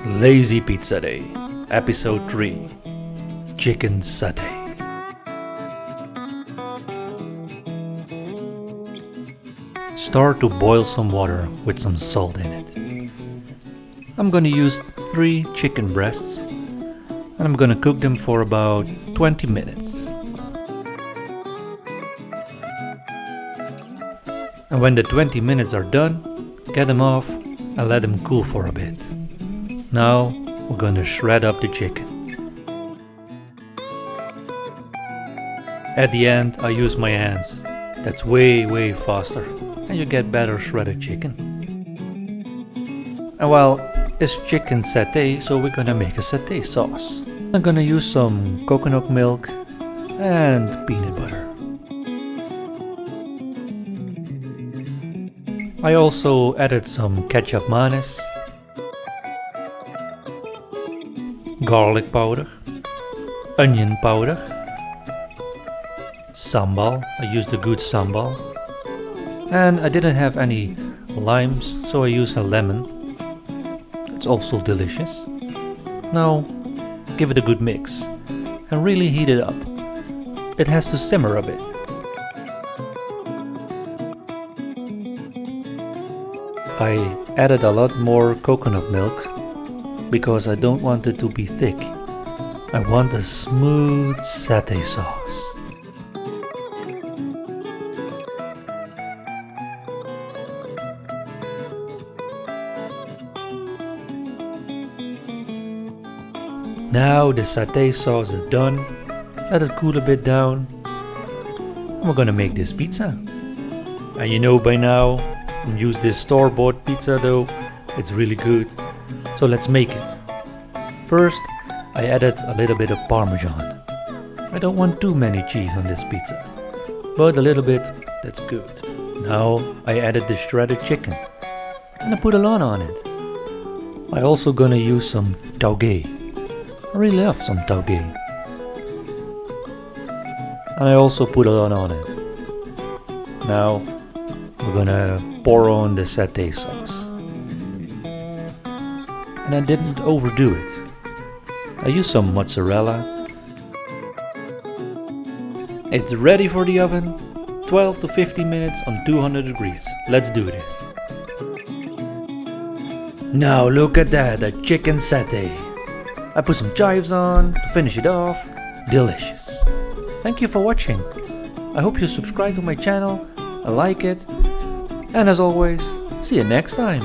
Lazy Pizza Day, Episode 3, Chicken Satay. Start to boil some water with some salt in it. I'm gonna use 3 chicken breasts and I'm gonna cook them for about 20 minutes. And when the 20 minutes are done, get them off and let them cool for a bit. Now we're gonna shred up the chicken. At the end I use my hands. That's way faster and you get better shredded chicken. And well, it's chicken satay, so we're gonna make a satay sauce. I'm gonna use some coconut milk and peanut butter. I also added some ketchup mayonnaise, garlic powder, onion powder, sambal. I used a good sambal, and I didn't have any limes, so I used a lemon. It's also delicious. Now give it a good mix and really heat it up. It has to simmer a bit. I added a lot more coconut milk because I don't want it to be thick. I want a smooth satay sauce. Now the satay sauce is done. Let it cool a bit down. And we're gonna make this pizza. And you know by now, use this store-bought pizza dough. It's really good. So let's make it. First, I added a little bit of Parmesan. I don't want too many cheese on this pizza, but a little bit, that's good. Now I added the shredded chicken and I put a lot on it. I also gonna use some Tauge. I really love some Tauge. And I also put a lot on it. Now we're gonna pour on the satay sauce. And I didn't overdo it. I used some mozzarella. It's ready for the oven. 12 to 15 minutes on 200 degrees. Let's do this. Now look at that, a chicken satay. I put some chives on to finish it off. Delicious. Thank you for watching. I hope you subscribe to my channel and like it. And as always, see you next time.